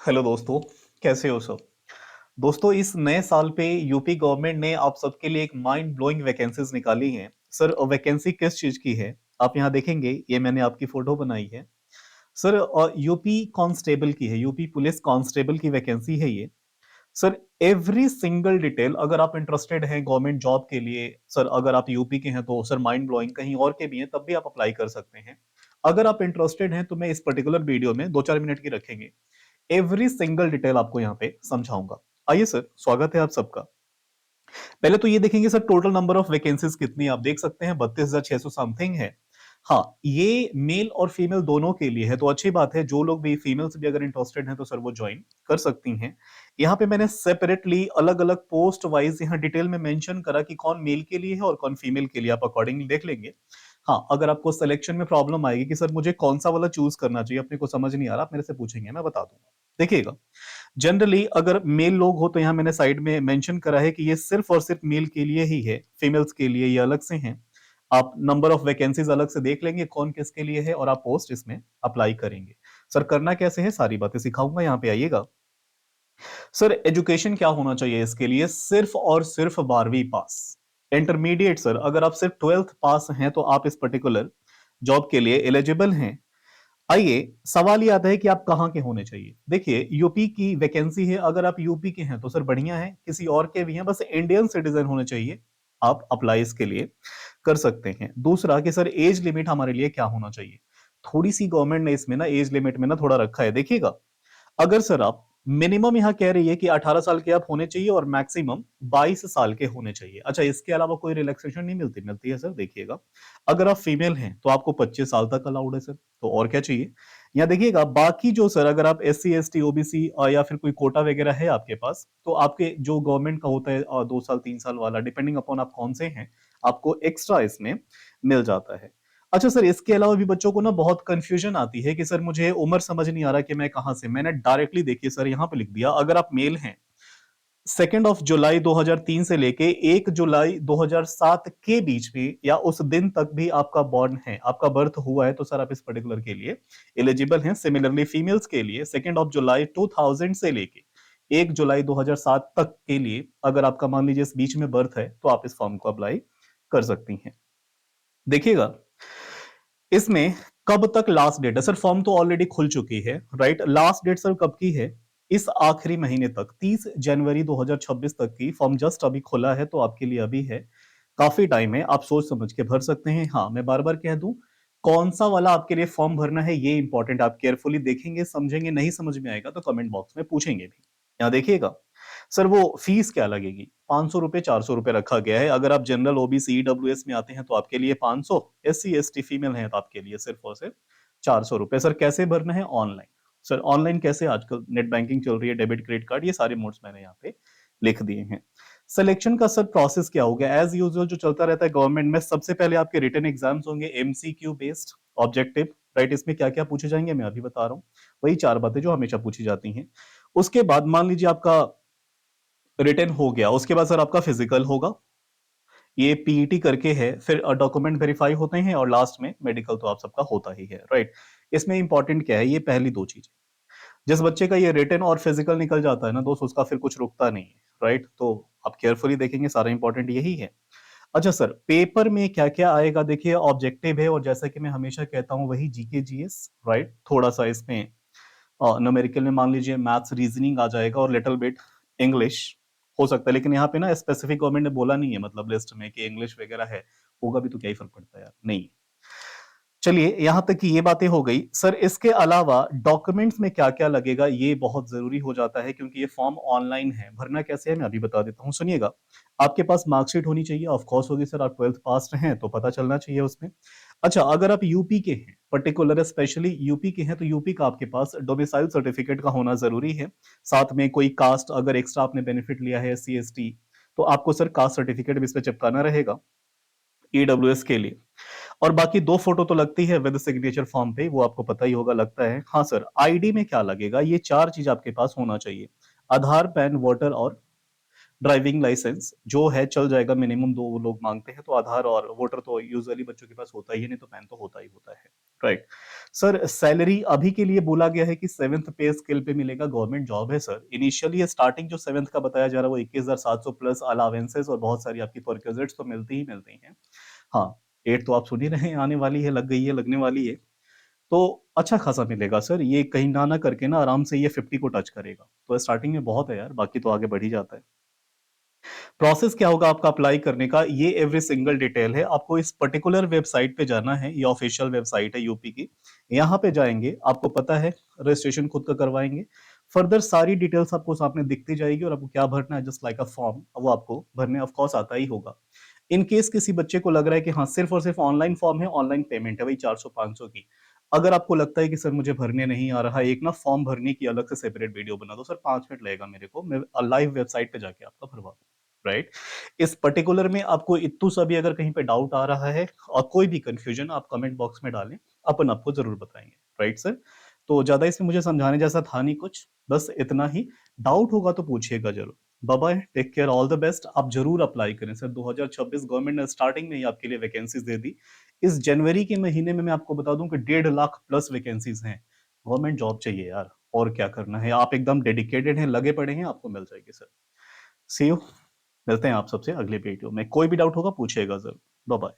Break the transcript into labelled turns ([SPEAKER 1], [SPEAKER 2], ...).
[SPEAKER 1] Hello दोस्तों। कैसे हो सब। दोस्तों, इस नए साल पे यूपी गवर्नमेंट ने आप सबके लिए एक माइंड ब्लोइंग वैकेंसीज निकाली हैं। सर, वैकेंसी किस चीज की है? आप यहाँ देखेंगे, ये मैंने आपकी फोटो बनाई है। सर, यूपी कांस्टेबल की है, यूपी पुलिस कांस्टेबल की वैकेंसी है ये। सर, एवरी सिंगल डिटेल, अगर आप इंटरेस्टेड हैं गवर्नमेंट जॉब के लिए, सर अगर आप यूपी के हैं तो सर माइंड ब्लोइंग, कहीं और के भी हैं तब भी आप अप्लाई कर सकते हैं। अगर आप इंटरेस्टेड हैं तो मैं इस पर्टिकुलर वीडियो में 2-4 मिनट की रखेंगे, एवरी सिंगल डिटेल आपको यहाँ पे समझाऊंगा। आइए सर, स्वागत है आप सबका। पहले तो ये देखेंगे sir, total number of vacancies कितनी आप देख सकते हैं, 32,600 समथिंग है। हाँ, ये मेल और फीमेल दोनों के लिए है, तो अच्छी बात है। जो लोग भी फीमेल्स भी अगर इंटरेस्टेड हैं तो सर वो ज्वाइन कर सकती हैं। यहाँ पे मैंने सेपरेटली अलग अलग पोस्ट वाइज यहाँ डिटेल में मेंशन करा कि कौन मेल के लिए है और कौन फीमेल के लिए, आप अकॉर्डिंगली देख लेंगे। हाँ, अगर आपको सिलेक्शन में प्रॉब्लम आएगी कि सर मुझे कौन सा वाला चूज करना चाहिए, अपने को समझ नहीं आ रहा, आप मेरे से पूछेंगे, मैं बता दूंगा। देखिएगा, जनरली अगर मेल लोग हो तो यहाँ मैंने साइड में मेंशन करा है कि ये सिर्फ और सिर्फ मेल के लिए ही है, फीमेल्स के लिए ये अलग से हैं। आप नंबर ऑफ वैकेंसीज अलग से देख लेंगे कौन किसके लिए है और आप पोस्ट इसमें अप्लाई करेंगे। सर, करना कैसे है सारी बातें सिखाऊंगा, यहाँ पे आइएगा। सर, एजुकेशन क्या होना चाहिए इसके लिए? सिर्फ और सिर्फ 12वीं पास। इंटरमीडिएट सर, अगर आप सिर्फ 12th पास हैं तो आप इस पर्टिकुलर जॉब के लिए एलिजिबल हैं। आइए, सवाल ये आता है कि आप कहां के होने चाहिए। देखिए, यूपी की वैकेंसी है, अगर आप यूपी के हैं तो सर बढ़िया है, किसी और के भी हैं, बस इंडियन सिटीजन होने चाहिए। आप अप्लाई इसके लिए कर सकते हैं। दूसरा कि सर एज लिमिट हमारे लिए क्या होना चाहिए? थोड़ी सी गवर्नमेंट ने इसमें ना एज लिमिट में ना थोड़ा रखा है, देखिएगा। अगर सर आप मिनिमम यहां कह रही है कि 18 साल के आप होने चाहिए और मैक्सिमम 22 साल के होने चाहिए। अच्छा, इसके अलावा कोई रिलैक्सेशन नहीं मिलती? मिलती है सर, देखिएगा। अगर आप फीमेल हैं तो आपको 25 साल तक अलाउड है सर, तो और क्या चाहिए। यहाँ देखिएगा, बाकी जो सर अगर आप SC ST OBC या फिर कोई कोटा वगैरह है आपके पास, तो आपके जो गवर्नमेंट का होता है 2 साल 3 साल वाला, डिपेंडिंग अपॉन आप कौन से हैं, आपको एक्स्ट्रा इसमें मिल जाता है। अच्छा सर, इसके अलावा भी बच्चों को ना बहुत कंफ्यूजन आती है कि सर मुझे उम्र समझ नहीं आ रहा कि मैं कहां से। मैंने डायरेक्टली देखिए सर यहां पे लिख दिया, अगर आप मेल हैं 2 जुलाई 2003 से लेके 1 जुलाई 2007 के बीच में या उस दिन तक भी आपका बॉर्न है, आपका बर्थ हुआ है, तो सर आप इस पर्टिकुलर के लिए एलिजिबल हैं। सिमिलरली फीमेल्स के लिए 2 जुलाई 2000 से लेके 1 जुलाई 2007 तक के लिए, अगर आपका मान लीजिए इस बीच में बर्थ है, तो आप इस फॉर्म को अप्लाई कर सकती हैं। देखिएगा, इसमें कब तक लास्ट डेट है? सर फॉर्म तो ऑलरेडी खुल चुकी है, राइट। लास्ट डेट सर कब की है? इस आखिरी महीने तक, 30 जनवरी 2026 तक की। फॉर्म जस्ट अभी खुला है तो आपके लिए अभी है, काफी टाइम है, आप सोच समझ के भर सकते हैं। हाँ, मैं बार बार कह दूं, कौन सा वाला आपके लिए फॉर्म भरना है ये इंपॉर्टेंट, आप केयरफुली देखेंगे, समझेंगे, नहीं समझ में आएगा तो कमेंट बॉक्स में पूछेंगे भी। यहाँ देखिएगा, सर वो फीस क्या लगेगी? 500 रुपए, 400 रुपए रखा गया है। अगर आप जनरल OBC EWS में आते हैं तो आपके लिए 500, SC ST फीमेल हैं तो आपके लिए सिर्फ और सिर्फ 400 रुपए। सर कैसे भरना है? ऑनलाइन। सर ऑनलाइन कैसे? आजकल नेट बैंकिंग चल रही है, डेबिट क्रेडिट कार्ड, ये सारे मोड्स मैंने यहाँ पे लिख दिए हैं। सिलेक्शन का सर प्रोसेस क्या हो गया? एज यूजुअल जो चलता रहता है गवर्नमेंट में, सबसे पहले आपके रिटन एग्जाम्स होंगे, MCQ बेस्ड, ऑब्जेक्टिव, राइट। इसमें क्या क्या पूछे जाएंगे मैं अभी बता रहा हूँ, वही 4 बातें जो हमेशा पूछी जाती हैं। उसके बाद मान लीजिए आपका रिटन हो गया, उसके बाद सर आपका फिजिकल होगा, ये PET करके है, फिर डॉक्यूमेंट वेरीफाई होते हैं और लास्ट में मेडिकल तो आप सबका होता ही है, राइट। इसमें इंपॉर्टेंट क्या है? ये पहली दो चीजें, जिस बच्चे का ये रिटन और फिजिकल निकल जाता है ना दोस्त, उसका फिर कुछ रुकता नहीं है, राइट। तो आप केयरफुली देखेंगे, सारा इंपॉर्टेंट यही है। अच्छा सर, पेपर में क्या क्या आएगा? देखिए, ऑब्जेक्टिव है और जैसा कि मैं हमेशा कहता हूं वही GK GS, राइट। थोड़ा सा इसमें न्यूमेरिकल में मान लीजिए मैथ्स रीजनिंग आ जाएगा और लिटिल बिट इंग्लिश हो सकता है, लेकिन यहाँ पे ना स्पेसिफिक गवर्नमेंट ने बोला नहीं है, मतलब लिस्ट में कि इंग्लिश वगैरह है, होगा भी तो क्या ही फर्क पड़ता है यार, नहीं। चलिए, यहां तक की ये बातें हो गई। सर इसके अलावा डॉक्यूमेंट्स में क्या क्या लगेगा ये बहुत जरूरी हो जाता है, क्योंकि ये फॉर्म ऑनलाइन है। भरना कैसे है मैं अभी बता देता हूँ, सुनिएगा। आपके पास मार्कशीट होनी चाहिए, ऑफ कोर्स होगी सर, आप 12th पास हैं तो पता चलना चाहिए उसमें। अच्छा, अगर आप यूपी के हैं, पर्टिकुलर स्पेशली यूपी के हैं, तो यूपी का आपके पास डोमिसाइल सर्टिफिकेट का होना जरूरी है। साथ में कोई कास्ट अगर एक्स्ट्रा आपने बेनिफिट लिया है, SC ST, तो आपको सर कास्ट सर्टिफिकेट भी इस पे चिपकाना रहेगा EWS के लिए। और बाकी 2 फोटो तो लगती है विद सिग्नेचर फॉर्म पे, वो आपको पता ही होगा लगता है। हाँ सर, ID में क्या लगेगा? ये 4 चीज आपके पास होना चाहिए, आधार, पैन, वोटर और ड्राइविंग लाइसेंस जो है चल जाएगा। मिनिमम 2 लोग मांगते हैं, तो आधार और वोटर तो यूजुअली बच्चों के पास होता ही है, नहीं तो पैन तो होता ही होता है, राइट। सर सैलरी अभी के लिए बोला गया है कि 7th पे स्केल पे मिलेगा, गवर्नमेंट जॉब है सर। इनिशियली ये स्टार्टिंग जो 7th का बताया जा रहा है वो 21,700 प्लस अलावेंसेस और बहुत सारी आपकी परक्विजिट्स तो मिलती ही मिलती हैं। हाँ, 8 तो आप सुन ही रहे हैं, आने वाली है, लग गई है, लगने वाली है। तो अच्छा खासा मिलेगा सर, ये कहीं ना करके ना आराम से ये 50 को टच करेगा। तो स्टार्टिंग में बहुत है यार, बाकी तो आगे बढ़ ही जाता है। प्रोसेस क्या होगा आपका अप्लाई करने का, ये एवरी सिंगल डिटेल है। आपको इस पर्टिकुलर वेबसाइट पे जाना है, ये ऑफिशियल वेबसाइट है यूपी की। यहाँ पे जाएंगे, आपको पता है रजिस्ट्रेशन खुद का करवाएंगे। फर्दर सारी डिटेल्स आपको सामने दिखती जाएगी और आपको क्या भरना है, जस्ट लाइक अ फॉर्म, वो आपको भरने ऑफ कोर्स आता ही होगा। इन केस किसी बच्चे को लग रहा है कि हाँ सिर्फ और सिर्फ ऑनलाइन फॉर्म है, ऑनलाइन पेमेंट है वही 400-500 की। अगर आपको लगता है कि सर मुझे भरने नहीं आ रहा, एक ना फॉर्म भरने की अलग से सेपरेट वीडियो बना दो सर, 5 मिनट लगेगा मेरे को, मैं लाइव वेबसाइट पे जाके आपका भरवा दूं। राइट। इस पर्टिकुलर में आपको इत्तू सा भी अगर कहीं पे डाउट आ रहा है और कोई भी कंफ्यूजन, आप कमेंट बॉक्स में डालें, अपन आपको जरूर बताएंगे। Right sir. तो ज्यादा इसमें मुझे समझाने जैसा था नहीं कुछ, बस इतना ही। डाउट होगा तो पूछिएगा जरूर। Bye bye, take care, all the best. आप जरूर अप्लाई करें सर, 2026 गवर्नमेंट ने स्टार्टिंग में ही आपके लिए वैकेंसीज दे दी। इस जनवरी के महीने में मैं आपको बता दूं कि 1.5 लाख प्लस वैकेंसीज हैं। गवर्नमेंट जॉब चाहिए यार, और क्या करना है, आप एकदम डेडिकेटेड हैं, लगे पड़े हैं, आपको मिल जाएगी सर। C you. मिलते हैं आप सबसे अगले वीडियो में, कोई भी डाउट होगा पूछिएगा जरूर। Bye bye.